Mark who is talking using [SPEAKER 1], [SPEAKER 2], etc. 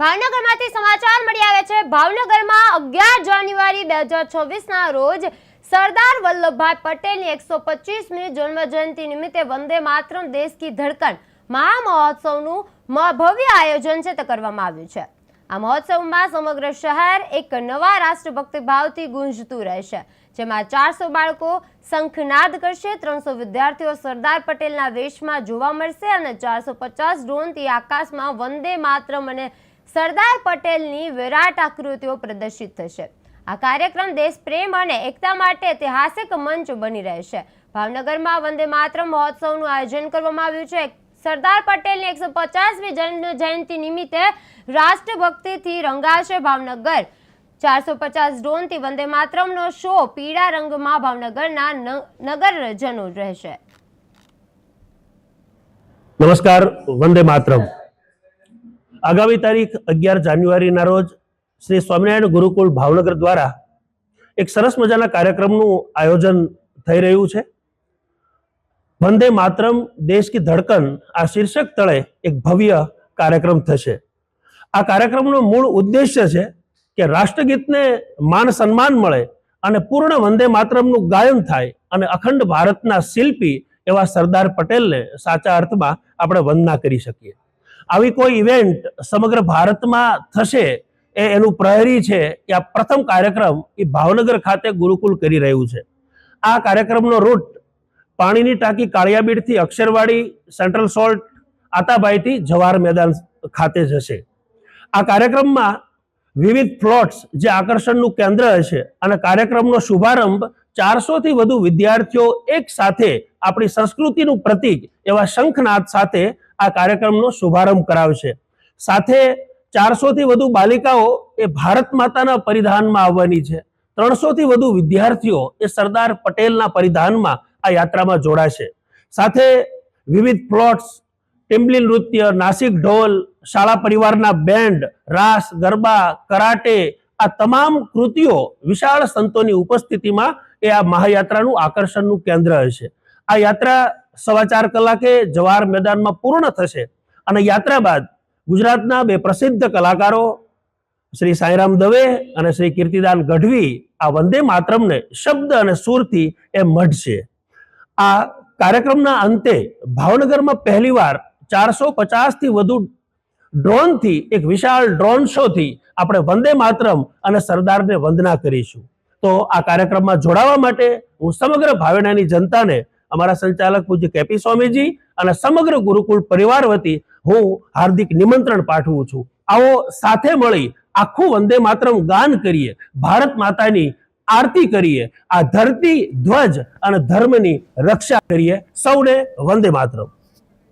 [SPEAKER 1] ભાવનગરમાંથી સમાચાર મળી આવે છે। ભાવનગરમાં 11 જાન્યુઆરી 2026ના રોજ સરદાર વલ્લભભાઈ પટેલની 125મી જન્મજયંતિ નિમિત્તે વંદે માતરમ દેશ કી ધડકન મહામહોત્સવનું ભવ્ય આયોજન છે તે કરવામાં આવ્યું છે। આ મહોત્સવમાં સમગ્ર શહેર એક નવા રાષ્ટ્રભક્તિ ભાવથી ગુંજતું રહેશે, જેમાં 400 બાળકો શંખનાદ કરશે, 300 વિદ્યાર્થીઓ સરદાર પટેલના વેશમાં જોવા મળશે અને 450 ડ્રોનથી આકાશમાં વંદે માતરમ અને સરદાર પટેલની વિરાટ આકૃતિઓ પ્રદર્શિત થશે। આ કાર્યક્રમ દેશ પ્રેમ અને એકતા માટે ઐતિહાસિક મંચ બની રહેશે। ભાવનગરમાં વંદે માતરમ મહોત્સવનું આયોજન કરવામાં આવ્યું છે। સરદાર પટેલની 150મી જન્મ જયંતિ નિમિત્તે રાષ્ટ્રભક્તિથી રંગાશે ભાવનગર। 450 ડ્રોનથી વંદે માતરમનો શો પીળા રંગમાં ભાવનગરના નગરજનો રહેશે।
[SPEAKER 2] નમસ્કાર, વંદે માતરમ। આગામી તારીખ 11 જાન્યુઆરીના રોજ શ્રી સ્વામિનારાયણ ગુરુકુળ ભાવનગર દ્વારા એક સરસ મજાના કાર્યક્રમનું આયોજન થઈ રહ્યું છે। વંદે માતરમ દેશ કી ધડકન આ શીર્ષક તળે એક ભવ્ય કાર્યક્રમ થશે। આ કાર્યક્રમનો મૂળ ઉદ્દેશ્ય છે કે રાષ્ટ્રગીતને માન સન્માન મળે અને પૂર્ણ વંદે માતરમનું ગાયન થાય અને અખંડ ભારતના શિલ્પી એવા સરદાર પટેલને સાચા અર્થમાં આપણે વંદના કરી શકીએ। આવી કોઈ ઇવેન્ટ સમગ્ર ભારતમાં થશે એનું પ્રહરી છે કે આ પ્રથમ કાર્યક્રમ એ ભાવનગર ખાતે ગુરુકુળ કરી રહ્યું છે। આ કાર્યક્રમનો રૂટ પાણીની ટાંકી કાળિયાબીડથી અક્ષરવાડી સેન્ટ્રલ સોલ્ટ આતાબાઈથી જવાહર મેદાન ખાતે જશે। આ કાર્યક્રમમાં વિવિધ પ્લોટ્સ જે આકર્ષણનું કેન્દ્ર હશે અને કાર્યક્રમનો શુભારંભ 400થી વધુ વિદ્યાર્થીઓ એક સાથે આપણી સંસ્કૃતિનું પ્રતીક એવા શંખનાદ સાથે આ કાર્યક્રમનો શુભારંભ કરાવશે। સાથે 400થી વધુ બાલિકાઓ એ ભારત માતાના પરિધાનમાં આવવાની છે। 300થી વધુ વિદ્યાર્થીઓ એ સરદાર પટેલના પરિધાનમાં આ યાત્રામાં જોડાશે। સાથે વિવિધ પ્લોટ્સ, ટીમ્બલી નૃત્ય, નાસિક ઢોલ, શાળા પરિવારના બેન્ડ, રાસ, ગરબા, કરાટે આ તમામ કૃતિઓ વિશાળ સંતોની ઉપસ્થિતિમાં એ આ મહાયાત્રાનું આકર્ષણનું કેન્દ્ર હશે। આ યાત્રા 4.25 કલાકે જવાહર મેદાનમાં પૂર્ણ થશે અને યાત્રા બાદ ગુજરાતના બે પ્રસિદ્ધ કલાકારો શ્રી સાંઈરામ દવે અને શ્રી કીર્તિદાન ગઢવી આ વંદે માતરમને શબ્દ અને સુરથી એ મઢશે। આ કાર્યક્રમના અંતે ભાવનગરમાં પહેલીવાર 450થી વધુ ડ્રોનથી એક વિશાળ ડ્રોન શોથી આપણે વંદે માતરમ અને સરદારને વંદના કરીશું। તો આ કાર્યક્રમમાં જોડાવા માટે હું સમગ્ર ભાવેણાની જનતાને અમારા સંચાલક પૂજ્ય કેપી સ્વામીજી અને સમગ્ર ગુરુકુળ પરિવાર વતી હું હાર્દિક નિમંત્રણ પાઠવું છું। આવો સાથે મળી આખું વંદે માતરમ ગાન કરીએ, ભારત માતાની આરતી કરીએ, આ ધરતી, ધ્વજ અને ધર્મની રક્ષા કરીએ। સૌને વંદે માતરમ।